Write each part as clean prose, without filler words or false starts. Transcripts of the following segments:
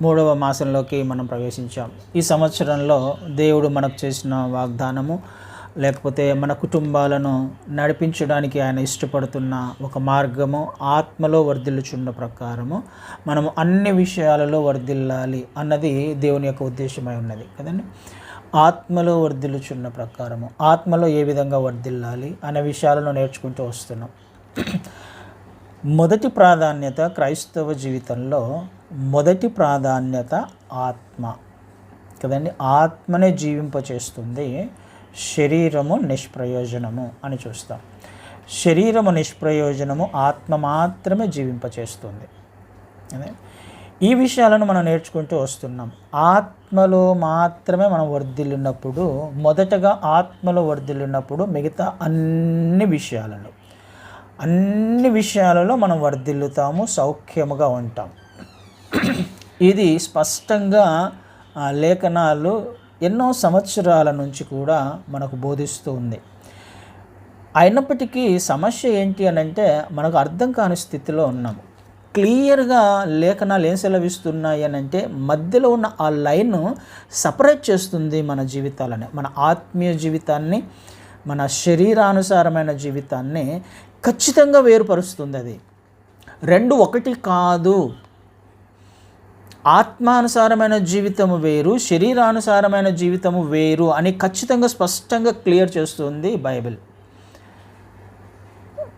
మూడవ మాసంలోకి మనం ప్రవేశించాం. ఈ సంవత్సరంలో దేవుడు మనకు చేసిన వాగ్దానము, లేకపోతే మన కుటుంబాలను నడిపించడానికి ఆయన ఇష్టపడుతున్న ఒక మార్గము, ఆత్మలో వర్ధిల్లుచున్న ప్రకారము మనము అన్ని విషయాలలో వర్ధిల్లాలి అన్నది దేవుని యొక్క ఉద్దేశమై ఉన్నది కదండి. ఆత్మలో వర్ధిల్లుచున్న ప్రకారము, ఆత్మలో ఏ విధంగా వర్ధిల్లాలి అనే విషయాలను నేర్చుకుంటూ వస్తున్నాం. మొదటి ప్రాధాన్యత క్రైస్తవ జీవితంలో, మొదటి ప్రాధాన్యత ఆత్మ కదండి. ఆత్మనే జీవింపచేస్తుంది, శరీరము నిష్ప్రయోజనము అని చూస్తాం. శరీరము నిష్ప్రయోజనము, ఆత్మ మాత్రమే జీవింపచేస్తుంది. ఈ విషయాలను మనం నేర్చుకుంటూ వస్తున్నాం. ఆత్మలో మాత్రమే మనం వర్ధిల్లినప్పుడు, మొదటగా ఆత్మలో వర్ధిల్లినప్పుడు మిగతా అన్ని విషయాలలో మనం వర్ధిల్లుతాము, సౌఖ్యముగా ఉంటాం. ఇది స్పష్టంగా లేఖనాలు ఎన్నో సంవత్సరాల నుంచి కూడా మనకు బోధిస్తూ ఉంది. అయినప్పటికీ సమస్య ఏంటి అని అంటే, మనకు అర్థం కాని స్థితిలో ఉన్నాము. క్లియర్గా లేఖనాలు ఏం సెలవిస్తున్నాయి అని అంటే, మధ్యలో ఉన్న ఆ లైన్ సపరేట్ చేస్తుంది మన జీవితాలని, మన ఆత్మీయ జీవితాన్ని, మన శరీరానుసారమైన జీవితాన్ని ఖచ్చితంగా వేరుపరుస్తుంది. అది రెండు ఒకటి కాదు. ఆత్మానుసారమైన జీవితము వేరు, శరీరానుసారమైన జీవితము వేరు అని ఖచ్చితంగా స్పష్టంగా క్లియర్ చేస్తుంది బైబిల్.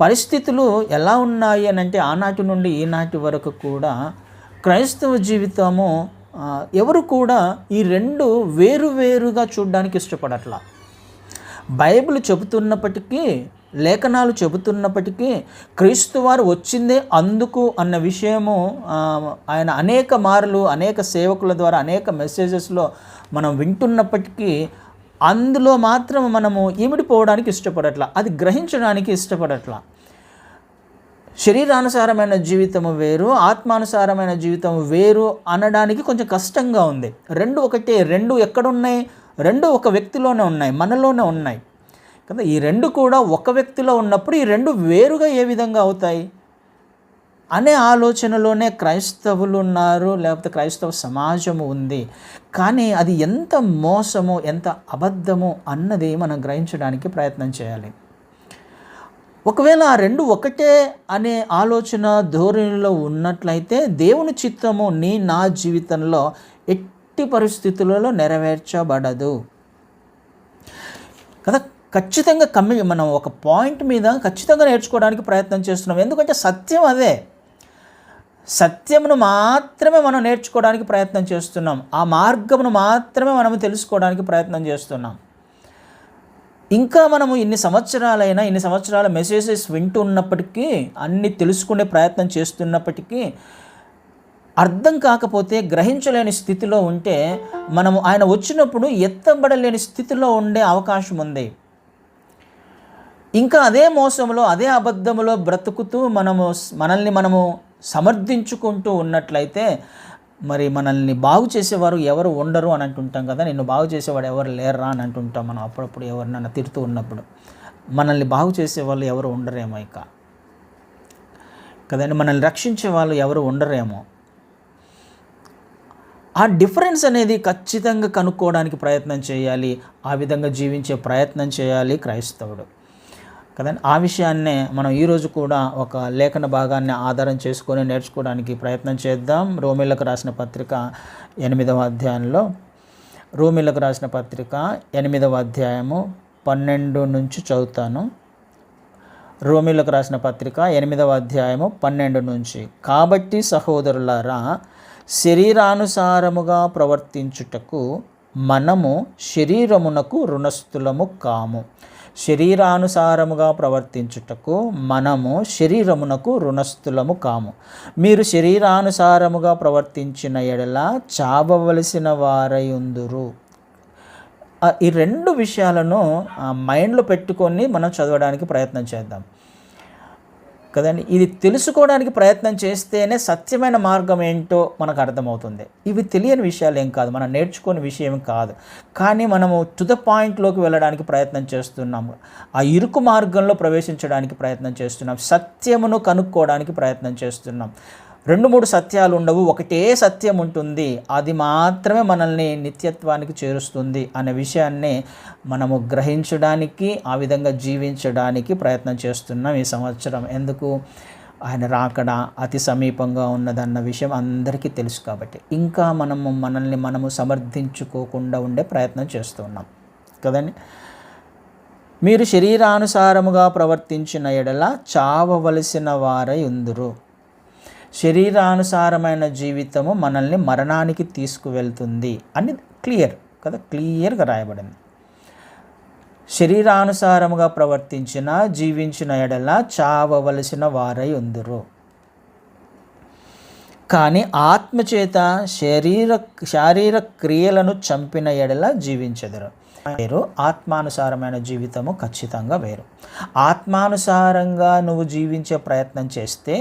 పరిస్థితులు ఎలా ఉన్నాయి అని అంటే, ఆనాటి నుండి ఈనాటి వరకు కూడా క్రైస్తవ జీవితము ఎవరు కూడా ఈ రెండు వేరుగా చూడడానికి ఇష్టపడట్లా. బైబిల్ చెబుతున్నప్పటికీ, లేఖనాలు చెబుతున్నప్పటికీ, క్రీస్తు వారు వచ్చిందే అందుకు అన్న విషయము ఆయన అనేక మార్లు, అనేక సేవకుల ద్వారా, అనేక మెసేజెస్లో మనం వింటున్నప్పటికీ, అందులో మాత్రం మనము ఇమిడిపోవడానికి ఇష్టపడట్లా, అది గ్రహించడానికి ఇష్టపడట్లా. శరీరానుసారమైన జీవితము వేరు, ఆత్మానుసారమైన జీవితం వేరు అనడానికి కొంచెం కష్టంగా ఉంది. రెండు ఒకటే. రెండు ఎక్కడున్నాయి? రెండు ఒక వ్యక్తిలోనే ఉన్నాయి, మనలోనే ఉన్నాయి కదా. ఈ రెండు కూడా ఒక వ్యక్తిలో ఉన్నప్పుడు ఈ రెండు వేరుగా ఏ విధంగా అవుతాయి అనే ఆలోచనలోనే క్రైస్తవులు ఉన్నారు, లేకపోతే క్రైస్తవ సమాజము ఉంది. కానీ అది ఎంత మోసము, ఎంత అబద్ధము అన్నది మనం గ్రహించడానికి ప్రయత్నం చేయాలి. ఒకవేళ ఆ రెండు ఒకటే అనే ఆలోచన ధోరణిలో ఉన్నట్లయితే, దేవుని చిత్తము నా జీవితంలో ఎట్టి పరిస్థితులలో నెరవేర్చబడదు కదా. ఖచ్చితంగా మనం ఒక పాయింట్ మీద ఖచ్చితంగా నేర్చుకోవడానికి ప్రయత్నం చేస్తున్నాం. ఎందుకంటే సత్యం అదే. సత్యమును మాత్రమే మనం నేర్చుకోవడానికి ప్రయత్నం చేస్తున్నాం. ఆ మార్గమును మాత్రమే మనం తెలుసుకోవడానికి ప్రయత్నం చేస్తున్నాం. ఇంకా మనము ఇన్ని సంవత్సరాల మెసేజెస్ వింటున్నప్పటికీ, అన్ని తెలుసుకునే ప్రయత్నం చేస్తున్నప్పటికీ అర్థం కాకపోతే, గ్రహించలేని స్థితిలో ఉంటే, మనము ఆయన వచ్చినప్పుడు ఎత్తబడలేని స్థితిలో ఉండే అవకాశం ఉంది. ఇంకా అదే మోసంలో, అదే అబద్ధములో బ్రతుకుతూ మనల్ని మనము సమర్థించుకుంటూ ఉన్నట్లయితే, మరి మనల్ని బాగు చేసేవారు ఎవరు ఉండరు అని అంటుంటాం కదా. నిన్ను బాగు చేసేవాడు ఎవరు లేరా అని అంటుంటాం మనం అప్పుడప్పుడు ఎవరినైనా తిడుతూ ఉన్నప్పుడు. మనల్ని బాగు చేసేవాళ్ళు ఎవరు ఉండరేమో ఇక కదండి. మనల్ని రక్షించే వాళ్ళు ఎవరు ఉండరేమో. ఆ డిఫరెన్స్ అనేది ఖచ్చితంగా కనుక్కోవడానికి ప్రయత్నం చేయాలి. ఆ విధంగా జీవించే ప్రయత్నం చేయాలి క్రైస్తవుడు కదండి. ఆ విషయాన్నే మనం ఈరోజు కూడా ఒక లేఖన భాగాన్ని ఆధారం చేసుకొని నేర్చుకోవడానికి ప్రయత్నం చేద్దాం. రోమీలకు రాసిన పత్రిక 8వ అధ్యాయంలో, రోమీలకు రాసిన పత్రిక 8వ అధ్యాయము 12 నుంచి చదువుతాను. రోమీలకు రాసిన పత్రిక 8వ అధ్యాయము 12 నుంచి. కాబట్టి సహోదరులారా, శరీరానుసారముగా ప్రవర్తించుటకు మనము శరీరమునకు రుణస్థులము కాము. శరీరానుసారముగా ప్రవర్తించుటకు మనము శరీరమునకు రుణస్థులము కాము. మీరు శరీరానుసారముగా ప్రవర్తించిన ఎడల చావవలసిన వారయుందురు. ఈ రెండు విషయాలను మైండ్లో పెట్టుకొని మనం చదవడానికి ప్రయత్నం చేద్దాం కదండి. ఇది తెలుసుకోవడానికి ప్రయత్నం చేస్తేనే సత్యమైన మార్గం ఏంటో మనకు అర్థమవుతుంది. ఇవి తెలియని విషయాలు ఏం కాదు, మనం నేర్చుకునే విషయం కాదు. కానీ మనము టు ద పాయింట్లోకి వెళ్ళడానికి ప్రయత్నం చేస్తున్నాము. ఆ ఇరుకు మార్గంలో ప్రవేశించడానికి ప్రయత్నం చేస్తున్నాం. సత్యమును కనుక్కోవడానికి ప్రయత్నం చేస్తున్నాం. 2-3 సత్యాలు ఉండవు, ఒకటే సత్యం ఉంటుంది, అది మాత్రమే మనల్ని నిత్యత్వానికి చేరుస్తుంది అనే విషయాన్ని మనము గ్రహించడానికి, ఆ విధంగా జీవించడానికి ప్రయత్నం చేస్తున్నాం ఈ సంవత్సరం. ఎందుకు? ఆయన రాకడ అతి సమీపంగా ఉన్నదన్న విషయం అందరికీ తెలుసు కాబట్టి ఇంకా మనల్ని సమర్థించుకోకుండా ఉండే ప్రయత్నం చేస్తున్నాం కదండి. మీరు శరీరానుసారముగా ప్రవర్తించిన ఎడల చావవలసిన వారై ఉందురు. శరీరానుసారమైన జీవితము మనల్ని మరణానికి తీసుకువెళ్తుంది అని క్లియర్గా రాయబడింది. శరీరానుసారముగా జీవించిన ఎడల చావవలసిన వారై ఉందురు, కానీ ఆత్మచేత శారీర క్రియలను చంపిన ఎడల జీవించెదరు. వేరు, ఆత్మానుసారమైన జీవితము ఖచ్చితంగా వేరు. ఆత్మానుసారంగా నువ్వు జీవించే ప్రయత్నం చేస్తే,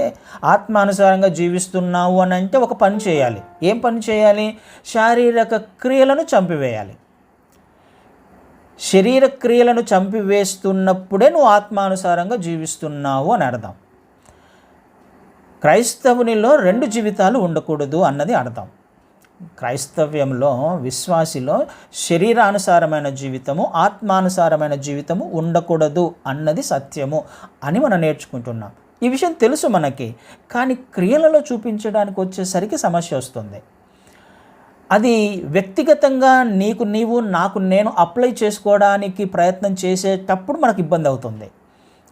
ఆత్మానుసారంగా జీవిస్తున్నావు అని అంటే ఒక పని చేయాలి. ఏం పని చేయాలి? శారీరక క్రియలను చంపివేయాలి. శరీర క్రియలను చంపివేస్తున్నప్పుడే నువ్వు ఆత్మానుసారంగా జీవిస్తున్నావు అని అర్థం. క్రైస్తవునిలో 2 జీవితాలు ఉండకూడదు అన్నది అర్థం. క్రైస్తవ్యంలో, విశ్వాసిలో శరీరానుసారమైన జీవితము, ఆత్మానుసారమైన జీవితము ఉండకూడదు అన్నది సత్యము అని మనం నేర్చుకుంటున్నాం. ఈ విషయం తెలుసు మనకి, కానీ క్రియలలో చూపించడానికి వచ్చేసరికి సమస్య వస్తుంది. అది వ్యక్తిగతంగా నీవు నాకు నేను అప్లై చేసుకోవడానికి ప్రయత్నం చేసేటప్పుడు మనకు ఇబ్బంది అవుతుంది.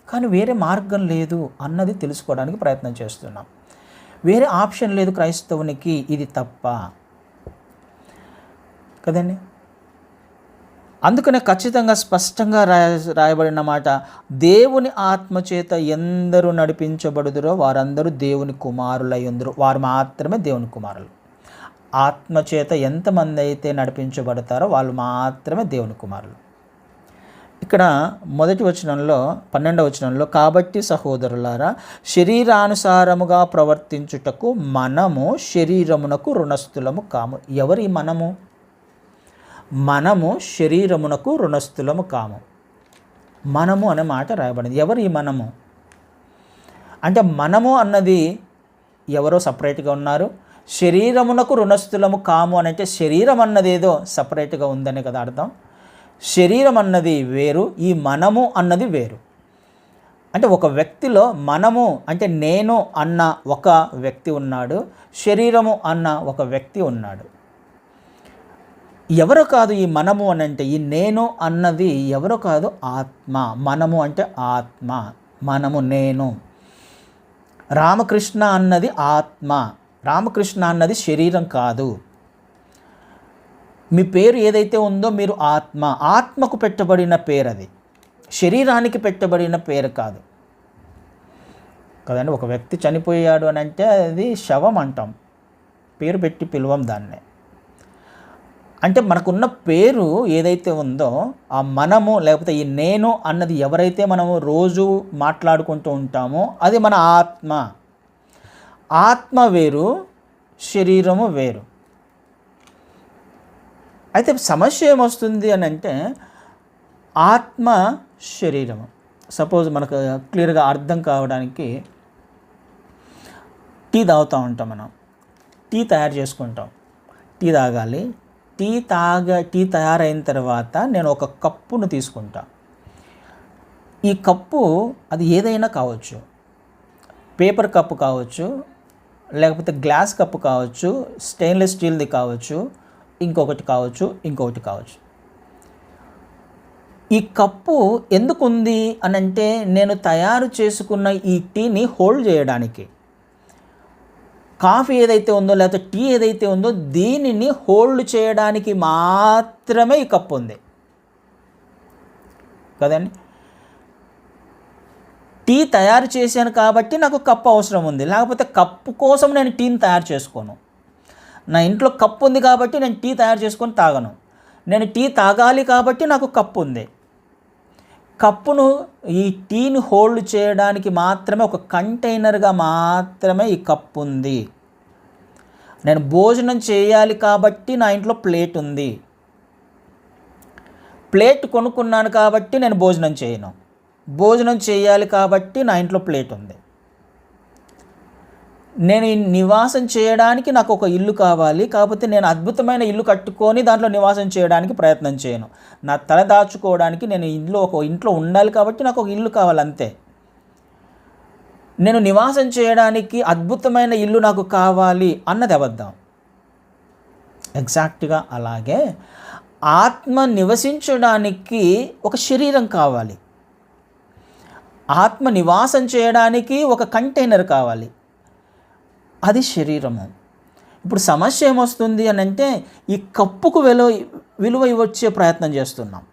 కానీ వేరే మార్గం లేదు అన్నది తెలుసుకోవడానికి ప్రయత్నం చేస్తున్నాం. వేరే ఆప్షన్ లేదు క్రైస్తవునికి, ఇది తప్ప కదండి. అందుకనే ఖచ్చితంగా స్పష్టంగా రాయబడిన మాట, దేవుని ఆత్మచేత ఎందరూ నడిపించబడుదురో వారందరూ దేవుని కుమారులై ఉందరు. వారు మాత్రమే దేవుని కుమారులు. ఆత్మచేత ఎంతమంది అయితే నడిపించబడతారో వాళ్ళు మాత్రమే దేవుని కుమారులు. ఇక్కడ 12వ వచనంలో కాబట్టి సహోదరులారా, శరీరానుసారముగా ప్రవర్తించుటకు మనము శరీరమునకు రుణస్థులము కాము. ఎవరి మనము? మనము శరీరమునకు రుణస్థులము కాము. మనము అనే మాట రాయబడింది. ఎవరు ఈ మనము అంటే? మనము అన్నది ఎవరో సపరేట్గా ఉన్నారు. శరీరమునకు రుణస్థులము కాము అని అంటే శరీరం అన్నది ఏదో సపరేట్గా ఉందనే కదా అర్థం. శరీరం అన్నది వేరు, ఈ మనము అన్నది వేరు. అంటే ఒక వ్యక్తిలో మనము అంటే నేను అన్న ఒక వ్యక్తి ఉన్నాడు, శరీరము అన్న ఒక వ్యక్తి ఉన్నాడు. ఎవరో కాదు ఈ మనము అని అంటే, ఈ నేను అన్నది ఎవరో కాదు, ఆత్మ. మనము అంటే ఆత్మ, మనము నేను. రామకృష్ణ అన్నది ఆత్మ, రామకృష్ణ అన్నది శరీరం కాదు. మీ పేరు ఏదైతే ఉందో మీరు ఆత్మ, ఆత్మకు పెట్టబడిన పేరు అది, శరీరానికి పెట్టబడిన పేరు కాదు కదండి. ఒక వ్యక్తి చనిపోయాడు అని అంటే అది శవం అంటాం, పేరు పెట్టి పిలువం దాన్నే. అంటే మనకున్న పేరు ఏదైతే ఉందో ఆ మనము లేకపోతే ఈ నేను అన్నది ఎవరైతే మనము రోజు మాట్లాడుకుంటూ ఉంటామో అది మన ఆత్మ. ఆత్మ వేరు, శరీరము వేరు. అయితే సమస్య ఏమొస్తుంది అని అంటే, ఆత్మ శరీరము. సపోజ్ మనకు క్లియర్గా అర్థం కావడానికి టీ తాగుతూ ఉంటాం. మనం టీ తయారు చేసుకుంటాం, టీ తాగాలి. టీ తయారైన తర్వాత నేను ఒక కప్పును తీసుకుంటా. ఈ కప్పు అది ఏదైనా కావచ్చు, పేపర్ కప్పు కావచ్చు, లేకపోతే గ్లాస్ కప్పు కావచ్చు, స్టెయిన్లెస్ స్టీల్ది కావచ్చు, ఇంకొకటి కావచ్చు. ఈ కప్పు ఎందుకు ఉంది అని అంటే, నేను తయారు చేసుకున్న ఈ టీని హోల్డ్ చేయడానికి. కాఫీ ఏదైతే ఉందో లేకపోతే టీ ఏదైతే ఉందో దీనిని హోల్డ్ చేయడానికి మాత్రమే ఈ కప్పు ఉంది కదండి. టీ తయారు చేశాను కాబట్టి నాకు కప్పు అవసరం ఉంది, లేకపోతే కప్పు కోసం నేను టీని తయారు చేసుకోను. నా ఇంట్లో కప్పు ఉంది కాబట్టి నేను టీ తయారు చేసుకొని తాగను. నేను టీ తాగాలి కాబట్టి నాకు కప్పు ఉంది. కప్పును, ఈ టీని హోల్డ్ చేయడానికి మాత్రమే, ఒక కంటైనర్గా మాత్రమే ఈ కప్పు ఉంది. నేను భోజనం చేయాలి కాబట్టి నా ఇంట్లో ప్లేట్ ఉంది. ప్లేట్ కొనుక్కున్నాను కాబట్టి నేను భోజనం చేయను. భోజనం చేయాలి కాబట్టి నా ఇంట్లో ప్లేట్ ఉంది. నేను ఈ నివాసం చేయడానికి నాకు ఒక ఇల్లు కావాలి, కాకపోతే నేను అద్భుతమైన ఇల్లు కట్టుకొని దాంట్లో నివాసం చేయడానికి ప్రయత్నం చేయను. నా తల దాచుకోవడానికి నేను ఒక ఇంట్లో ఉండాలి కాబట్టి నాకు ఒక ఇల్లు కావాలి అంతే. నేను నివాసం చేయడానికి అద్భుతమైన ఇల్లు నాకు కావాలి అన్నది అబద్ధం. ఎగ్జాక్ట్గా అలాగే ఆత్మ నివసించడానికి ఒక శరీరం కావాలి, ఆత్మ నివాసం చేయడానికి ఒక కంటైనర్ కావాలి, అది శరీరము. ఇప్పుడు సమస్య ఏమొస్తుంది అని అంటే ఈ కప్పుకు విలువ ఇవ్వచ్చే ప్రయత్నం చేస్తున్నాం,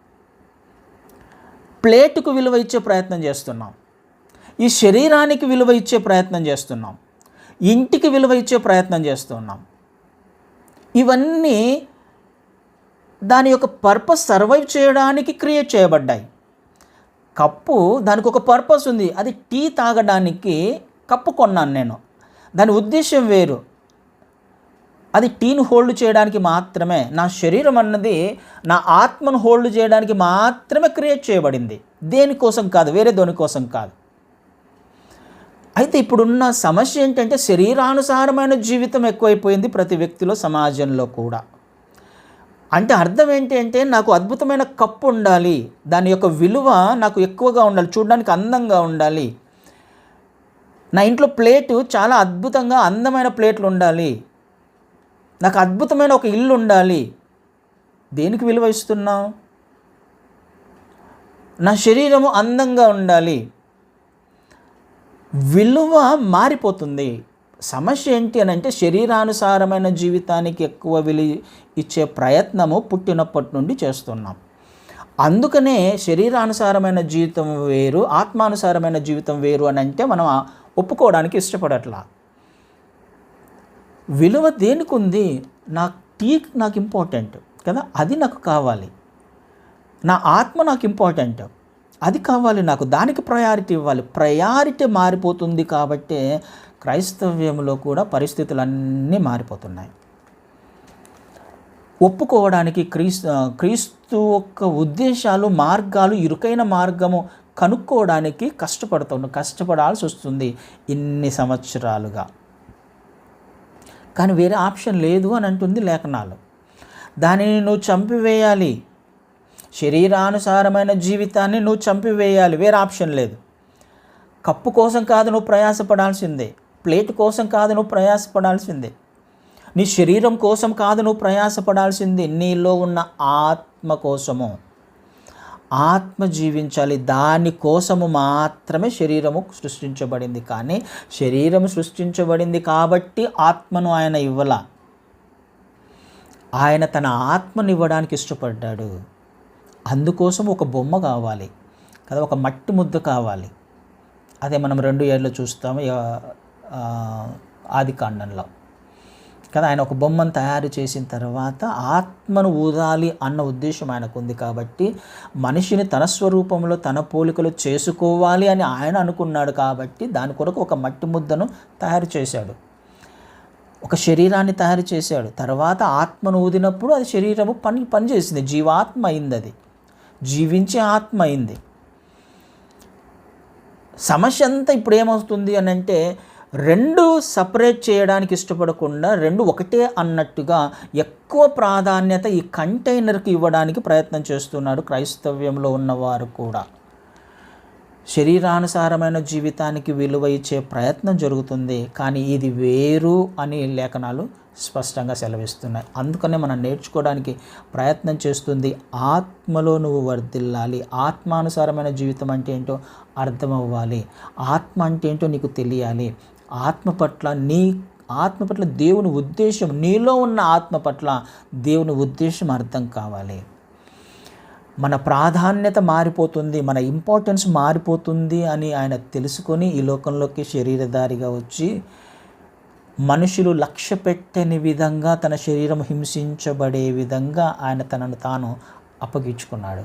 ప్లేటుకు విలువ ఇచ్చే ప్రయత్నం చేస్తున్నాం, ఈ శరీరానికి విలువ ఇచ్చే ప్రయత్నం చేస్తున్నాం, ఇంటికి విలువ ఇచ్చే ప్రయత్నం చేస్తున్నాం. ఇవన్నీ దాని యొక్క పర్పస్ సర్వైవ్ చేయడానికి క్రియేట్ చేయబడ్డాయి. కప్పు దానికి ఒక పర్పస్ ఉంది, అది టీ తాగడానికి కప్పు కొన్నాను నేను, దాని ఉద్దేశం వేరు, అది టీని హోల్డ్ చేయడానికి మాత్రమే. నా శరీరం అన్నది నా ఆత్మను హోల్డ్ చేయడానికి మాత్రమే క్రియేట్ చేయబడింది, దేనికోసం కాదు, వేరే దేనికోసం కాదు. అయితే ఇప్పుడున్న సమస్య ఏంటంటే శరీరానుసారమైన జీవితం ఎక్కువైపోయింది ప్రతి వ్యక్తిలో, సమాజంలో కూడా. అంటే అర్థం ఏంటి అంటే నాకు అద్భుతమైన కప్పు ఉండాలి, దాని యొక్క విలువ నాకు ఎక్కువగా ఉండాలి, చూడడానికి అందంగా ఉండాలి, నా ఇంట్లో ప్లేటు చాలా అద్భుతంగా అందమైన ప్లేట్లు ఉండాలి, నాకు అద్భుతమైన ఒక ఇల్లు ఉండాలి. దేనికి విలువ ఇస్తున్నాం? నా శరీరము అందంగా ఉండాలి. విలువ మారిపోతుంది. సమస్య ఏంటి అని అంటే శరీరానుసారమైన జీవితానికి ఎక్కువ విలువ ఇచ్చే ప్రయత్నము పుట్టినప్పటి నుండి చేస్తున్నాం. అందుకనే శరీరానుసారమైన జీవితం వేరు, ఆత్మానుసారమైన జీవితం వేరు అని అంటే మనం ఒప్పుకోవడానికి ఇష్టపడట్లా. విలువ దేనికి ఉంది? నాకు ఇంపార్టెంట్ కదా, అది నాకు కావాలి. నా ఆత్మ నాకు ఇంపార్టెంట్, అది కావాలి నాకు, దానికి ప్రయారిటీ ఇవ్వాలి. ప్రయారిటీ మారిపోతుంది కాబట్టి క్రైస్తవ్యంలో కూడా పరిస్థితులన్నీ మారిపోతున్నాయి. ఒప్పుకోవడానికి క్రీస్తు యొక్క ఉద్దేశాలు, మార్గాలు, ఇరుకైన మార్గము కనుక్కోవడానికి కష్టపడాల్సి వస్తుంది ఇన్ని సంవత్సరాలుగా. కానీ వేరే ఆప్షన్ లేదు అని అంటుంది లేఖనాలు. దానిని నువ్వు చంపివేయాలి, శరీరానుసారమైన జీవితాన్ని నువ్వు చంపివేయాలి, వేరే ఆప్షన్ లేదు. కప్పు కోసం కాదు నువ్వు ప్రయాసపడాల్సిందే, ప్లేట్ కోసం కాదు నువ్వు ప్రయాసపడాల్సిందే, నీ శరీరం కోసం కాదు నువ్వు ప్రయాసపడాల్సిందే, నీలో ఉన్న ఆత్మ కోసము. ఆత్మ జీవించాలి, దానికోసము మాత్రమే శరీరము సృష్టించబడింది. కానీ శరీరము సృష్టించబడింది కాబట్టి ఆత్మను ఆయన ఇవ్వాల. ఆయన తన ఆత్మను ఇవ్వడానికి ఇష్టపడ్డాడు. అందుకోసం ఒక బొమ్మ కావాలి కదా, ఒక మట్టి ముద్ద కావాలి. అదే మనం 2 చూస్తాము ఆదికాండంలో కదా. ఆయన ఒక బొమ్మను తయారు చేసిన తర్వాత ఆత్మను ఊదాలి అన్న ఉద్దేశం ఆయనకు ఉంది. కాబట్టి మనిషిని తన స్వరూపంలో తన పోలికలు చేసుకోవాలి అని ఆయన అనుకున్నాడు. కాబట్టి దాని కొరకు ఒక మట్టి ముద్దను తయారు చేశాడు, ఒక శరీరాన్ని తయారు చేశాడు. తర్వాత ఆత్మను ఊదినప్పుడు అది శరీరము పనిచేసింది, జీవాత్మ అయింది, అది జీవించే ఆత్మ అయింది. సమస్య అంతా ఇప్పుడు ఏమవుతుంది అని అంటే రెండు సపరేట్ చేయడానికి ఇష్టపడకుండా రెండు ఒకటే అన్నట్టుగా ఎక్కువ ప్రాధాన్యత ఈ కంటైనర్కి ఇవ్వడానికి ప్రయత్నం చేస్తున్నారు క్రైస్తవ్యంలో ఉన్నవారు కూడా. శరీరానుసారమైన జీవితానికి విలువ ఇచ్చే ప్రయత్నం జరుగుతుంది, కానీ ఇది వేరు అని లేఖనాలు స్పష్టంగా సెలవిస్తున్నాయి. అందుకనే మనం నేర్చుకోవడానికి ప్రయత్నం చేస్తుంది, ఆత్మలో నువ్వు వర్ధిల్లాలి, ఆత్మానుసారమైన జీవితం అంటే ఏంటో అర్థం అవ్వాలి, ఆత్మ అంటే ఏంటో నీకు తెలియాలి, ఆత్మ పట్ల దేవుని ఉద్దేశం, నీలో ఉన్న ఆత్మ పట్ల దేవుని ఉద్దేశం అర్థం కావాలి. మన ప్రాధాన్యత మారిపోతుంది, మన ఇంపార్టెన్స్ మారిపోతుంది అని ఆయన తెలుసుకొని ఈ లోకంలోకి శరీరధారిగా వచ్చి మనుషులు లక్ష్య పెట్టని విధంగా తన శరీరం హింసించబడే విధంగా ఆయన తనను తాను అప్పగించుకున్నాడు.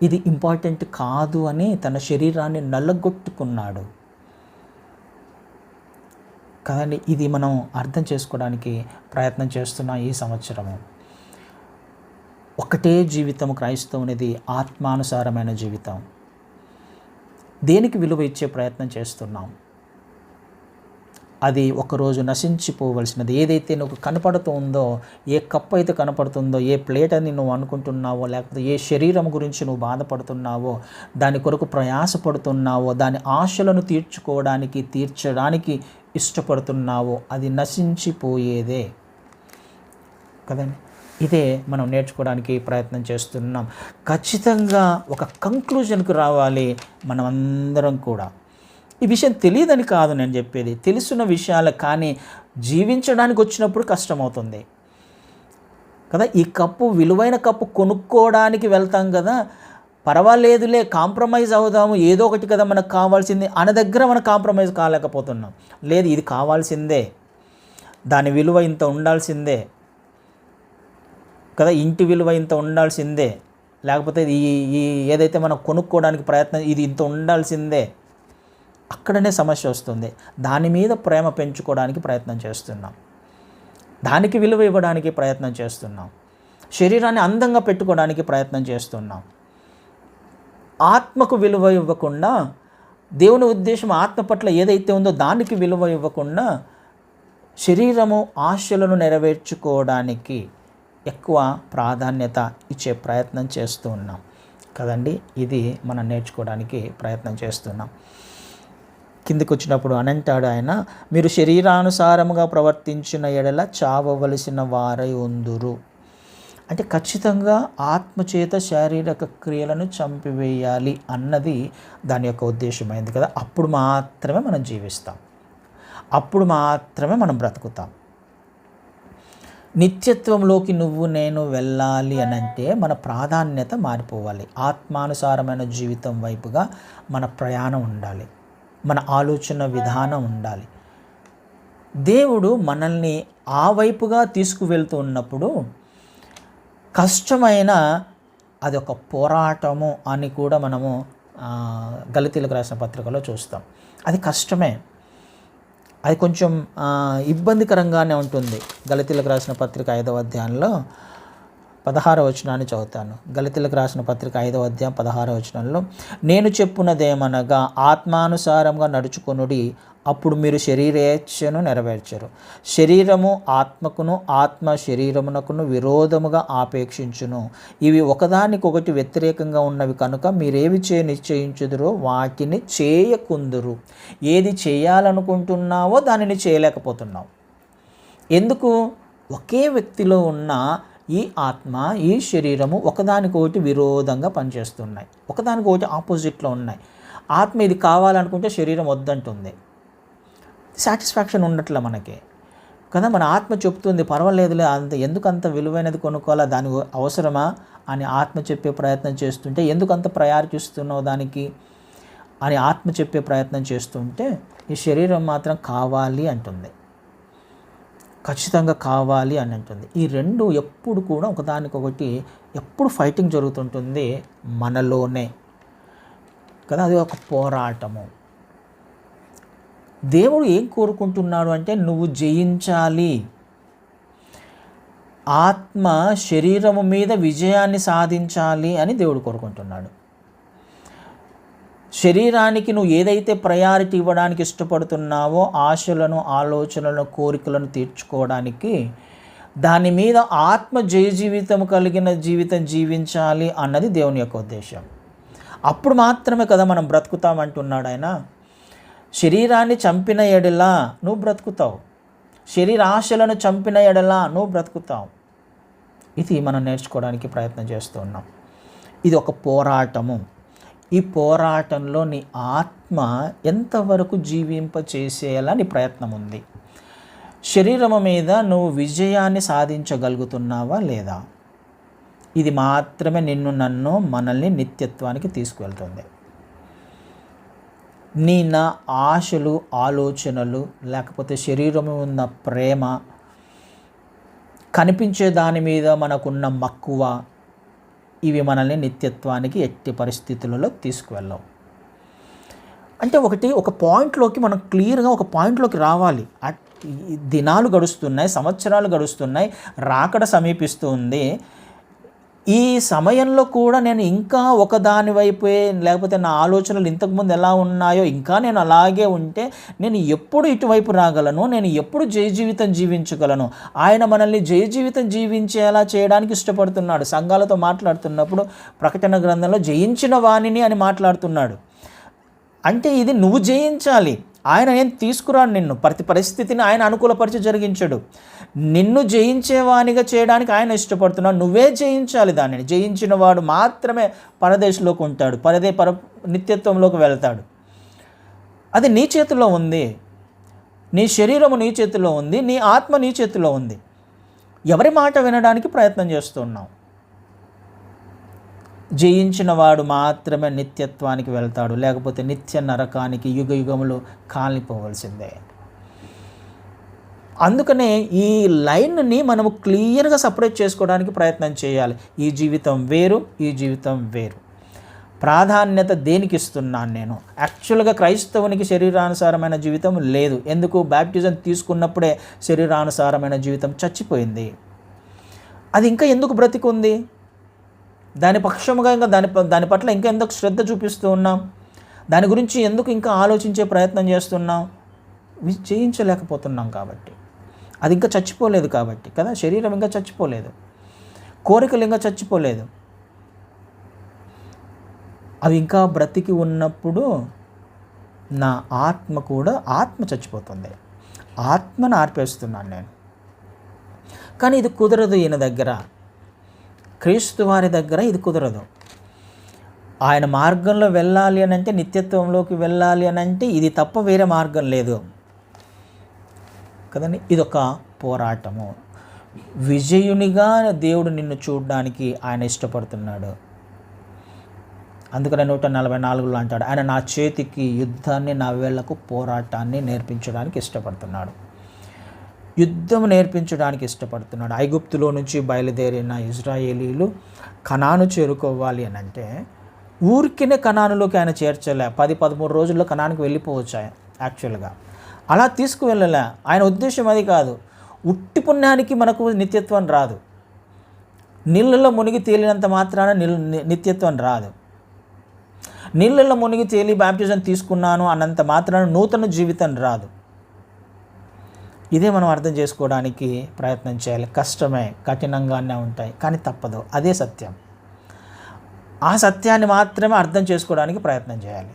ఇది ఇంపార్టెంట్ కాదు అని తన శరీరాన్ని నల్లగొట్టుకున్నాడు కదండి. ఇది మనం అర్థం చేసుకోవడానికి ప్రయత్నం చేస్తున్నాం ఈ సంవత్సరము. ఒకటే జీవితం క్రైస్తవునిది, ఆత్మానుసారమైన జీవితం. దేనికి విలువ ఇచ్చే ప్రయత్నం చేస్తున్నాం? అది ఒకరోజు నశించిపోవలసినది. ఏదైతే నువ్వు కనపడుతూ ఉందో, ఏ కప్పు అయితే కనపడుతుందో, ఏ ప్లేట్ అని నువ్వు అనుకుంటున్నావో, లేకపోతే ఏ శరీరం గురించి నువ్వు బాధపడుతున్నావో, దాని కొరకు ప్రయాసపడుతున్నావో, దాని ఆశలను తీర్చడానికి ఇష్టపడుతున్నావో, అది నశించిపోయేదే కదండి. ఇదే మనం నేర్చుకోవడానికి ప్రయత్నం చేస్తున్నాం. ఖచ్చితంగా ఒక కంక్లూజన్కి రావాలి మనం అందరం కూడా. ఈ విషయం తెలియదని కాదు నేను చెప్పేది, తెలుసున్న విషయాలు, కానీ జీవించడానికి వచ్చినప్పుడు కష్టమవుతుంది కదా. ఈ కప్పు, విలువైన కప్పు కొనుక్కోవడానికి వెళ్తాం కదా, పర్వాలేదులే కాంప్రమైజ్ అవుదాము, ఏదో ఒకటి కదా మనకు కావాల్సింది అన్న దగ్గర మనం కాంప్రమైజ్ కాలేకపోతున్నాం. లేదు, ఇది కావాల్సిందే, దాని విలువ ఇంత ఉండాల్సిందే కదా, ఇంటి విలువ ఇంత ఉండాల్సిందే, లేకపోతే ఈ ఏదైతే మనం కొనుక్కోవడానికి ప్రయత్నం ఇది ఇంత ఉండాల్సిందే, అక్కడనే సమస్య వస్తుంది. దాని మీద ప్రేమ పెంచుకోవడానికి ప్రయత్నం చేస్తున్నాం, దానికి విలువ ఇవ్వడానికి ప్రయత్నం చేస్తున్నాం, శరీరాన్ని అందంగా పెట్టుకోవడానికి ప్రయత్నం చేస్తున్నాం. ఆత్మకు విలువ ఇవ్వకుండా, దేవుని ఉద్దేశం ఆత్మ పట్ల ఏదైతే ఉందో దానికి విలువ ఇవ్వకుండా, శరీరము ఆశలను నెరవేర్చుకోవడానికి ఎక్కువ ప్రాధాన్యత ఇచ్చే ప్రయత్నం చేస్తూ ఉన్నాం కదండి. ఇది మనం నేర్చుకోవడానికి ప్రయత్నం చేస్తున్నాం. కిందికి వచ్చినప్పుడు అనంటాడు ఆయన, మీరు శరీరానుసారముగా ప్రవర్తించిన ఎడల చావవలసిన వారై ఉందురు. అంటే ఖచ్చితంగా ఆత్మచేత శారీరక క్రియలను చంపివేయాలి అన్నది దాని యొక్క ఉద్దేశమైంది కదా. అప్పుడు మాత్రమే మనం జీవిస్తాం, అప్పుడు మాత్రమే మనం బ్రతుకుతాం. నిత్యత్వంలోకి నువ్వు నేను వెళ్ళాలి అని అంటే మన ప్రాధాన్యత మారిపోవాలి. ఆత్మానుసారమైన జీవితం వైపుగా మన ప్రయాణం ఉండాలి, మన ఆలోచన విధానం ఉండాలి. దేవుడు మనల్ని ఆ వైపుగా తీసుకువెళ్తూ ఉన్నప్పుడు కష్టమైన అదొక పోరాటము అని కూడా మనము గలతీయులకు రాసిన పత్రికలో చూస్తాం. అది కష్టమే, అది కొంచెం ఇబ్బందికరంగానే ఉంటుంది. గలతీయులకు రాసిన పత్రిక 5వ అధ్యాయంలో 16వ వచనాన్ని చదువుతాను. గలతీయులకు రాసిన పత్రిక 5వ అధ్యాయం 16వ వచనంలో, నేను చెప్పున్నదేమనగా ఆత్మానుసారంగా నడుచుకొనుడి, అప్పుడు మీరు శరీరేచ్ఛను నెరవేర్చరు. శరీరము ఆత్మకును, ఆత్మ శరీరమునకును విరోధముగా ఆపేక్షించును. ఇవి ఒకదానికొకటి వ్యతిరేకంగా ఉన్నవి కనుక మీరేవి నిశ్చయించుదురో వాటిని చేయకుందురు. ఏది చేయాలనుకుంటున్నావో దానిని చేయలేకపోతున్నావు. ఎందుకు? ఒకే వ్యక్తిలో ఉన్న ఈ ఆత్మ, ఈ శరీరము ఒకదానికొకటి విరోధంగా పనిచేస్తున్నాయి, ఒకదానికొకటి ఆపోజిట్లో ఉన్నాయి. ఆత్మ ఇది కావాలనుకుంటే శరీరం వద్దంటుంది. సాటిస్ఫాక్షన్ ఉండట్లే మనకి కదా. మన ఆత్మ చెప్తుంది పర్వాలేదులే, ఎందుకు అంత విలువైనది కొనుక్కోవాలా, దాని అవసరమా అని ఆత్మ చెప్పే ప్రయత్నం చేస్తుంటే, ఎందుకు అంత ప్రయారిటిస్తున్నావు దానికి అని ఆత్మ చెప్పే ప్రయత్నం చేస్తుంటే, ఈ శరీరం మాత్రం కావాలి అంటుంది, ఖచ్చితంగా కావాలి అని అంటుంది. ఈ రెండు ఎప్పుడు కూడా ఒకదానికొకటి ఎప్పుడు ఫైటింగ్ జరుగుతుంటుంది మనలోనే కదా. అది ఒక పోరాటము. దేవుడు ఏం కోరుకుంటున్నాడు అంటే నువ్వు జయించాలి, ఆత్మ శరీరము మీద విజయాన్ని సాధించాలి అని దేవుడు కోరుకుంటున్నాడు. శరీరానికి నువ్వు ఏదైతే ప్రయారిటీ ఇవ్వడానికి ఇష్టపడుతున్నావో, ఆశలను, ఆలోచనలను, కోరికలను తీర్చుకోవడానికి, దాని మీద ఆత్మ జయ జీవితం కలిగిన జీవితం జీవించాలి అన్నది దేవుని యొక్క ఉద్దేశం. అప్పుడు మాత్రమే కదా మనం బ్రతుకుతామంటున్నాడు ఆయన. శరీరాన్ని చంపిన ఎడలా నువ్వు బ్రతుకుతావు, శరీర ఆశలను చంపిన ఎడలా నువ్వు బ్రతుకుతావు. ఇది మనం నేర్చుకోవడానికి ప్రయత్నం చేస్తూ ఉన్నాం. ఇది ఒక పోరాటము. ఈ పోరాటంలో నీ ఆత్మ ఎంతవరకు జీవింపచేసేలా నీ ప్రయత్నం ఉంది. శరీరము మీద నువ్వు విజయాన్ని సాధించగలుగుతున్నావా లేదా? ఇది మాత్రమే నిన్ను, నన్ను, మనల్ని నిత్యత్వానికి తీసుకువెళ్తుంది. నా ఆశలు, ఆలోచనలు, లేకపోతే శరీరము ఉన్న ప్రేమ, కనిపించే దాని మీద మనకున్న మక్కువ, ఇవి మనల్ని నిత్యత్వానికి ఎట్టి పరిస్థితులలో తీసుకువెళ్ళవు. అంటే ఒక పాయింట్లోకి మనం క్లియర్గా ఒక పాయింట్లోకి రావాలి. దినాలు గడుస్తున్నాయి, సంవత్సరాలు గడుస్తున్నాయి, రాకడ సమీపిస్తుంది. ఈ సమయంలో కూడా నేను ఇంకా ఒకదాని వైపే, లేకపోతే నా ఆలోచనలు ఇంతకుముందు ఎలా ఉన్నాయో ఇంకా నేను అలాగే ఉంటే నేను ఎప్పుడు ఇటువైపు రాగలను, నేను ఎప్పుడు జయ జీవితం జీవించగలను? ఆయన మనల్ని జయ జీవితం జీవించేలా చేయడానికి ఇష్టపడుతున్నాడు. సంఘాలతో మాట్లాడుతున్నప్పుడు ప్రకటన గ్రంథంలో జయించిన వాణిని అని మాట్లాడుతున్నాడు. అంటే ఇది నువ్వు జయించాలి. ఆయన ఏం తీసుకురాడు నిన్ను, ప్రతి పరిస్థితిని ఆయన అనుకూలపరిచి జరిగించడు. నిన్ను జయించేవానిగా చేయడానికి ఆయన ఇష్టపడుతున్నాడు. నువ్వే జయించాలి. దానిని జయించిన వాడు మాత్రమే పరదేశంలోకి ఉంటాడు, నిత్యత్వంలోకి వెళ్తాడు. అది నీ చేతిలో ఉంది. నీ శరీరము నీ చేతిలో ఉంది, నీ ఆత్మ నీ చేతిలో ఉంది. ఎవరి మాట వినడానికి ప్రయత్నం చేస్తున్నావు? జయించిన వాడు మాత్రమే నిత్యత్వానికి వెళ్తాడు, లేకపోతే నిత్య నరకానికి యుగ యుగములు కాలిపోవలసిందే. అందుకనే ఈ లైన్ని మనము క్లియర్గా సపరేట్ చేసుకోవడానికి ప్రయత్నం చేయాలి. ఈ జీవితం వేరు, ఈ జీవితం వేరు. ప్రాధాన్యత దేనికి ఇస్తున్నాను నేను? యాక్చువల్గా క్రైస్తవునికి శరీరానుసారమైన జీవితం లేదు. ఎందుకు? బ్యాప్టిజం తీసుకున్నప్పుడే శరీరానుసారమైన జీవితం చచ్చిపోయింది. అది ఇంకా ఎందుకు బ్రతికుంది? దాని పక్షముగా ఇంకా దాని పట్ల ఇంకా ఎందుకు శ్రద్ధ చూపిస్తూ ఉన్నాం? దాని గురించి ఎందుకు ఇంకా ఆలోచించే ప్రయత్నం చేస్తున్నాం? జయించలేకపోతున్నాం కాబట్టి. అది ఇంకా చచ్చిపోలేదు కాబట్టి కదా. శరీరం ఇంకా చచ్చిపోలేదు, కోరికలు ఇంకా చచ్చిపోలేదు. అవి ఇంకా బ్రతికి ఉన్నప్పుడు నా ఆత్మ చచ్చిపోతుంది. ఆత్మను ఆర్పేస్తున్నాను నేను. కానీ ఇది కుదరదు. ఈయన దగ్గర, క్రీస్తు వారి దగ్గర ఇది కుదరదు. ఆయన మార్గంలో వెళ్ళాలి అని అంటే, నిత్యత్వంలోకి వెళ్ళాలి అని అంటే ఇది తప్ప వేరే మార్గం లేదు కదండి. ఇదొక పోరాటము. విజయునిగా దేవుడు నిన్ను చూడడానికి ఆయన ఇష్టపడుతున్నాడు. అందుకనే 144లో అంటాడు, ఆయన నా చేతికి యుద్ధాన్ని, నా వేళ్లకు పోరాటాన్ని నేర్పించడానికి ఇష్టపడుతున్నాడు. యుద్ధం నేర్పించడానికి ఇష్టపడుతున్నాడు. ఐగుప్తులో నుంచి బయలుదేరిన ఇజ్రాయేలీలు కనాను చేరుకోవాలి అని అంటే ఊరికినే కనానులోకి ఆయన చేర్చలే. 10-13 రోజుల్లో కనానికి వెళ్ళిపోవచ్చు యాక్చువల్గా. అలా తీసుకువెళ్ళలే. ఆయన ఉద్దేశం అది కాదు. ఉట్టి పుణ్యానికి మనకు నిత్యత్వం రాదు. నీళ్ళల్లో మునిగి తేలినంత మాత్రాన నిత్యత్వం రాదు. నీళ్ళల్లో మునిగి తేలి బ్యాప్టిజం తీసుకున్నాను అన్నంత మాత్రాన నూతన జీవితం రాదు. ఇదే మనం అర్థం చేసుకోవడానికి ప్రయత్నం చేయాలి. కష్టమే, కఠినంగానే ఉంటాయి, కానీ తప్పదు. అదే సత్యం. ఆ సత్యాన్ని మాత్రమే అర్థం చేసుకోవడానికి ప్రయత్నం చేయాలి.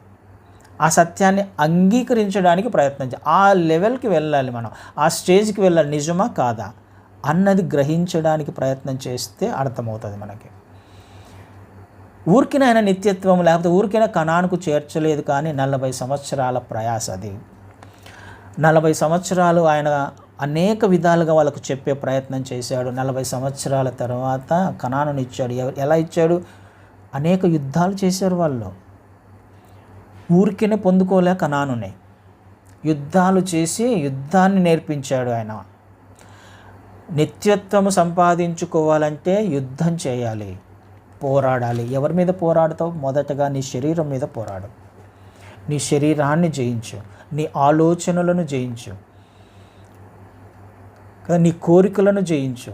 ఆ సత్యాన్ని అంగీకరించడానికి ప్రయత్నం చేయాలి. ఆ లెవెల్కి వెళ్ళాలి మనం, ఆ స్టేజ్కి వెళ్ళాలి. నిజమా కాదా అన్నది గ్రహించడానికి ప్రయత్నం చేస్తే అర్థమవుతుంది మనకి. ఊరికిన ఆయన నిత్యత్వం, లేకపోతే ఊరికైనా కనానుకు చేర్చలేదు. కానీ 40 సంవత్సరాల ప్రయాస అది. 40 సంవత్సరాలు ఆయన అనేక విధాలుగా వాళ్ళకు చెప్పే ప్రయత్నం చేశాడు. 40 సంవత్సరాల తర్వాత కనానుని ఇచ్చాడు. ఎలా ఇచ్చాడు? అనేక యుద్ధాలు చేశారు వాళ్ళు. ఊరికినే పొందుకోలే కనానుని. యుద్ధాలు చేసి యుద్ధాన్ని నేర్పించాడు ఆయన. నిత్యత్వము సంపాదించుకోవాలంటే యుద్ధం చేయాలి, పోరాడాలి. ఎవరి మీద పోరాడతావు? మొదటగా నీ శరీరం మీద పోరాడు. నీ శరీరాన్ని జయించు, నీ ఆలోచనలను జయించు కదా, నీ కోరికలను జయించు.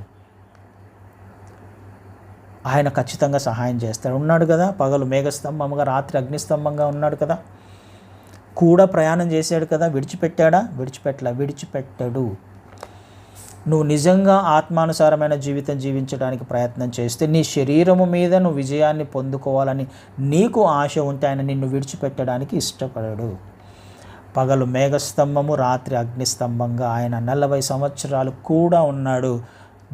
ఆయన ఖచ్చితంగా సహాయం చేస్తాడు. ఉన్నాడు కదా, పగలు మేఘస్తంభంగా, రాత్రి అగ్నిస్తంభంగా ఉన్నాడు కదా. కూడా ప్రయాణం చేశాడు కదా. విడిచిపెట్టాడా? విడిచిపెట్టడు. నువ్వు నిజంగా ఆత్మానుసారమైన జీవితం జీవించడానికి ప్రయత్నం చేస్తే, నీ శరీరము మీద నువ్వు విజయాన్ని పొందుకోవాలని నీకు ఆశ ఉంటే ఆయన నిన్ను విడిచిపెట్టడానికి ఇష్టపడడు. పగలు మేఘస్తంభము, రాత్రి అగ్నిస్తంభంగా ఆయన 40 సంవత్సరాలు కూడా ఉన్నాడు.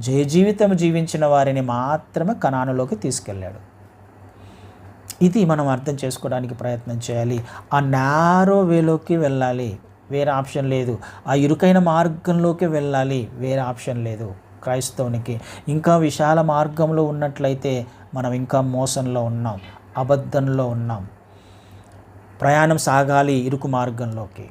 జయ జీవితం జీవించిన వారిని మాత్రమే కనానులోకి తీసుకెళ్ళాడు. ఇది మనం అర్థం చేసుకోవడానికి ప్రయత్నం చేయాలి. ఆ నారో వేలోకి వెళ్ళాలి, వేరే ఆప్షన్ లేదు. ఆ ఇరుకైన మార్గంలోకి వెళ్ళాలి, వేరే ఆప్షన్ లేదు. క్రైస్తవునికి ఇంకా విశాల మార్గంలో ఉన్నట్లయితే మనం ఇంకా మోసంలో ఉన్నాం, అబద్ధంలో ఉన్నాం. ప్రయాణం సాగాలి ఇరుకు మార్గంలోకి.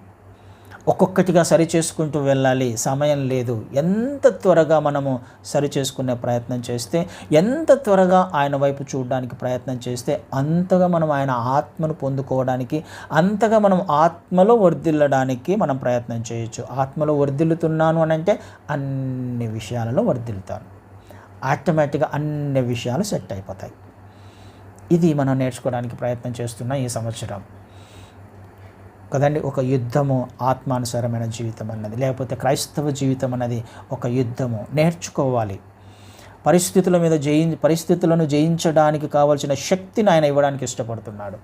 ఒక్కొక్కటిగా సరి చేసుకుంటూ వెళ్ళాలి. సమయం లేదు. ఎంత త్వరగా మనము సరి చేసుకునే ప్రయత్నం చేస్తే, ఎంత త్వరగా ఆయన వైపు చూడడానికి ప్రయత్నం చేస్తే, అంతగా మనం ఆయన ఆత్మను పొందుకోవడానికి, అంతగా మనం ఆత్మలో వర్ధిల్లడానికి మనం ప్రయత్నం చేయొచ్చు. ఆత్మలో వర్ధిల్లుతున్నాను అని అంటే అన్ని విషయాలలో వర్ధిల్లుతాను. ఆటోమేటిక్గా అన్ని విషయాలు సెట్ అయిపోతాయి. ఇది మనం నేర్చుకోవడానికి ప్రయత్నం చేస్తున్నాం ఈ సంవత్సరం కదండి. ఒక యుద్ధము ఆత్మానుసారమైన జీవితం అన్నది, లేకపోతే క్రైస్తవ జీవితం అన్నది ఒక యుద్ధము. నేర్చుకోవాలి. పరిస్థితులను జయించడానికి కావాల్సిన శక్తిని ఆయన ఇవ్వడానికి ఇష్టపడుతున్నాడు.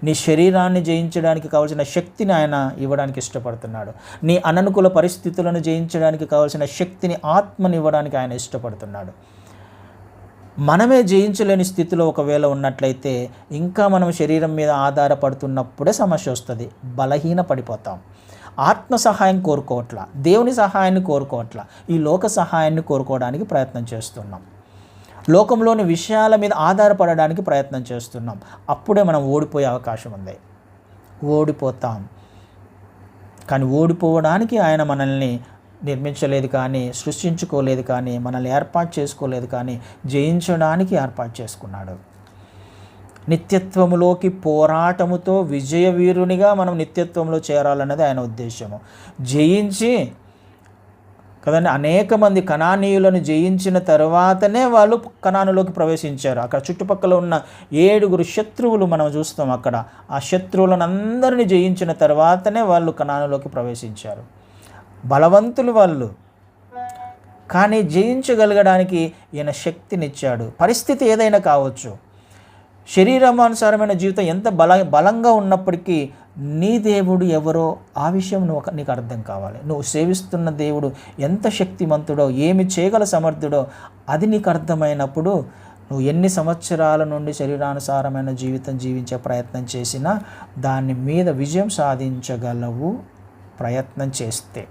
నీ శరీరాన్ని జయించడానికి కావాల్సిన శక్తిని ఆయన ఇవ్వడానికి ఇష్టపడుతున్నాడు. నీ అననుకూల పరిస్థితులను జయించడానికి కావాల్సిన శక్తిని, ఆత్మని ఇవ్వడానికి ఆయన ఇష్టపడుతున్నాడు. మనమే జయించలేని స్థితిలో ఒకవేళ ఉన్నట్లయితే ఇంకా మనం శరీరం మీద ఆధారపడుతున్నప్పుడే సమస్య వస్తుంది. బలహీన పడిపోతాం. ఆత్మ సహాయం కోరుకోవట్లా, దేవుని సహాయాన్ని కోరుకోవట్లా, ఈ లోక సహాయాన్ని కోరుకోవడానికి ప్రయత్నం చేస్తున్నాం. లోకంలోని విషయాల మీద ఆధారపడడానికి ప్రయత్నం చేస్తున్నాం. అప్పుడే మనం ఓడిపోయే అవకాశం ఉంది. ఓడిపోతాం. కానీ ఓడిపోవడానికి ఆయన మనల్ని నిర్మించలేదు, కానీ సృష్టించుకోలేదు, కానీ మనల్ని ఏర్పాటు చేసుకోలేదు, కానీ జయించడానికి ఏర్పాటు చేసుకున్నాడు. నిత్యత్వములోకి పోరాటముతో విజయ వీరునిగా మనం నిత్యత్వంలో చేరాలన్నది ఆయన ఉద్దేశము. జయించి కదండి, అనేక మంది కనానీయులను జయించిన తర్వాతనే వాళ్ళు కనానులోకి ప్రవేశించారు. అక్కడ చుట్టుపక్కల ఉన్న 7 శత్రువులు మనం చూస్తాం. అక్కడ ఆ శత్రువులను అందరినీ జయించిన తర్వాతనే వాళ్ళు కనానులోకి ప్రవేశించారు. బలవంతులు వాళ్ళు, కానీ జయించగలగడానికి ఈయన శక్తినిచ్చాడు. పరిస్థితి ఏదైనా కావచ్చు. శరీరానుసారమైన జీవితం ఎంత బలంగా ఉన్నప్పటికీ నీ దేవుడు ఎవరో ఆ విషయం నీకు అర్థం కావాలి. నువ్వు సేవిస్తున్న దేవుడు ఎంత శక్తిమంతుడో, ఏమి చేయగల సమర్థుడో అది నీకు అర్థమైనప్పుడు నువ్వు ఎన్ని సంవత్సరాల నుండి శరీరానుసారమైన జీవితం జీవించే ప్రయత్నం చేసినా దాని మీద విజయం సాధించగలవు. ప్రయత్నం చేస్తే.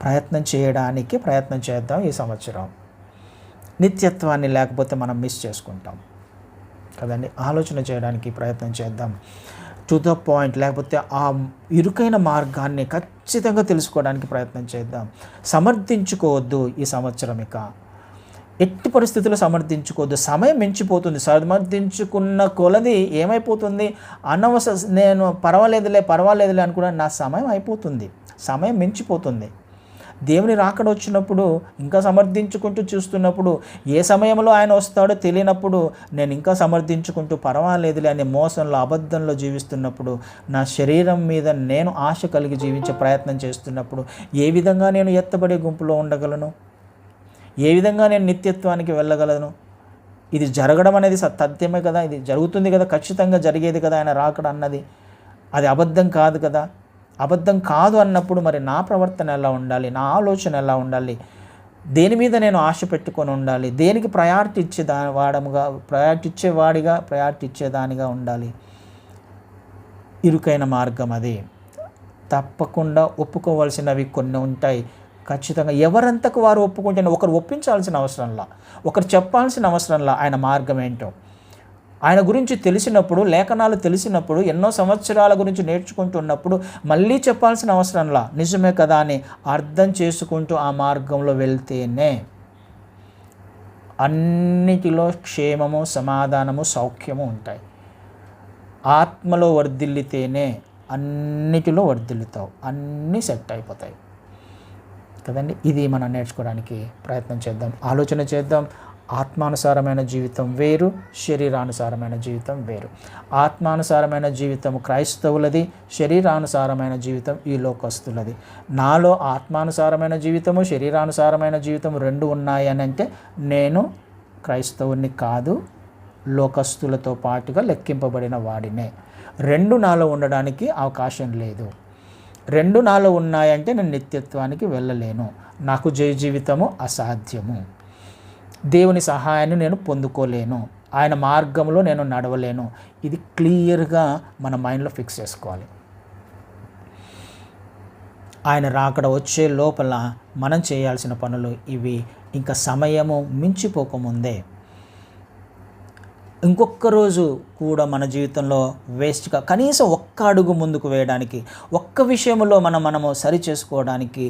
ప్రయత్నం చేయడానికి ప్రయత్నం చేద్దాం ఈ సంవత్సరం. నిత్యత్వాన్ని లేకపోతే మనం మిస్ చేసుకుంటాం కదండి. ఆలోచన చేయడానికి ప్రయత్నం చేద్దాం. టు ద పాయింట్, లేకపోతే ఆ ఇరుకైన మార్గాన్ని ఖచ్చితంగా తెలుసుకోవడానికి ప్రయత్నం చేద్దాం. సమర్థించుకోవద్దు ఈ సంవత్సరం. ఇక ఎట్టి పరిస్థితుల్లో సమర్థించుకోవద్దు. సమయం మించిపోతుంది. సమర్థించుకున్న కొలది ఏమైపోతుంది? నేను పర్వాలేదులే అనుకున్నాను, నా సమయం అయిపోతుంది. సమయం మించిపోతుంది. దేవుని రాకడ వచ్చినప్పుడు ఇంకా సమర్థించుకుంటూ చూస్తున్నప్పుడు, ఏ సమయంలో ఆయన వస్తాడో తెలియనప్పుడు నేను ఇంకా సమర్థించుకుంటూ పర్వాలేదులే అనే మోసంలో, అబద్ధంలో జీవిస్తున్నప్పుడు, నా శరీరం మీద నేను ఆశ కలిగి జీవించే ప్రయత్నం చేస్తున్నప్పుడు ఏ విధంగా నేను ఎత్తబడే గుంపులో ఉండగలను? ఏ విధంగా నేను నిత్యత్వానికి వెళ్ళగలను? ఇది జరగడం అనేది తథ్యమే కదా. ఇది జరుగుతుంది కదా, ఖచ్చితంగా జరిగేది కదా ఆయన రాకడ అన్నది. అది అబద్ధం కాదు కదా. అబద్ధం కాదు అన్నప్పుడు మరి నా ప్రవర్తన ఎలా ఉండాలి? నా ఆలోచన ఎలా ఉండాలి? దేని మీద నేను ఆశ పెట్టుకొని ఉండాలి? దేనికి ప్రయారిటీ ఇచ్చేదానిగా ఉండాలి? ఇరుకైన మార్గం అది. తప్పకుండా ఒప్పుకోవాల్సినవి కొన్ని ఉంటాయి. ఖచ్చితంగా ఎవరంతకు వారు ఒప్పుకుంటే, ఒకరు ఒప్పించాల్సిన అవసరంలా, ఒకరు చెప్పాల్సిన అవసరంలా ఆయన మార్గం ఏంటో. ఆయన గురించి తెలిసినప్పుడు, లేఖనాలు తెలిసినప్పుడు, ఎన్నో సంవత్సరాల గురించి నేర్చుకుంటున్నప్పుడు మళ్ళీ చెప్పాల్సిన అవసరంలా, నిజమే కదా అని అర్థం చేసుకుంటూ ఆ మార్గంలో వెళ్తేనే అన్నిటిలో క్షేమము, సమాధానము, సౌఖ్యము ఉంటాయి. ఆత్మలో వర్ధిల్లితేనే అన్నిటిలో వర్ధిల్లుతావు. అన్నీ సెట్ అయిపోతాయి కదండి. ఇది మనం నేర్చుకోవడానికి ప్రయత్నం చేద్దాం. ఆలోచన చేద్దాం. ఆత్మానుసారమైన జీవితం వేరు, శరీరానుసారమైన జీవితం వేరు. ఆత్మానుసారమైన జీవితం క్రైస్తవులది, శరీరానుసారమైన జీవితం ఈ లోకస్తులది. నాలో ఆత్మానుసారమైన జీవితము, శరీరానుసారమైన జీవితం 2 ఉన్నాయని అంటే నేను క్రైస్తవుని కాదు, లోకస్తులతో పాటుగా లెక్కింపబడిన వాడినే. 2 నాలో ఉండడానికి అవకాశం లేదు. 2 నాలో ఉన్నాయంటే నేను నిత్యత్వానికి వెళ్ళలేను. నాకు జయ జీవితము అసాధ్యము. దేవుని సహాయాన్ని నేను పొందుకోలేను. ఆయన మార్గంలో నేను నడవలేను. ఇది క్లియర్గా మన మైండ్లో ఫిక్స్ చేసుకోవాలి. ఆయన రాకడ వచ్చే లోపల మనం చేయాల్సిన పనులు ఇవి. ఇంకా సమయము మించిపోకముందే ఇంకొక రోజు కూడా మన జీవితంలో వేస్ట్గా, కనీసం ఒక్క అడుగు ముందుకు వేయడానికి, ఒక్క విషయంలో మనము సరి చేసుకోవడానికి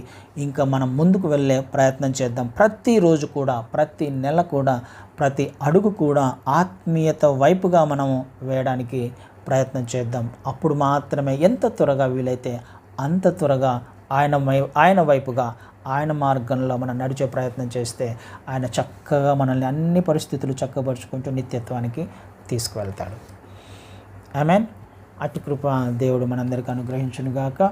ఇంకా మనం ముందుకు వెళ్ళే ప్రయత్నం చేద్దాం. ప్రతిరోజు కూడా, ప్రతి నెల కూడా, ప్రతి అడుగు కూడా ఆత్మీయత వైపుగా మనము వేయడానికి ప్రయత్నం చేద్దాం. అప్పుడు మాత్రమే ఎంత త్వరగా వీలైతే అంత త్వరగా ఆయన వైపుగా, ఆయన మార్గంలో మనం నడిచే ప్రయత్నం చేస్తే ఆయన చక్కగా మనల్ని అన్ని పరిస్థితులు చక్కబరుచుకుంటూ నిత్యత్వానికి తీసుకువెళ్తాడు. ఆమేన్. అట్టి కృప దేవుడు మనందరికీ అనుగ్రహించునుగాక.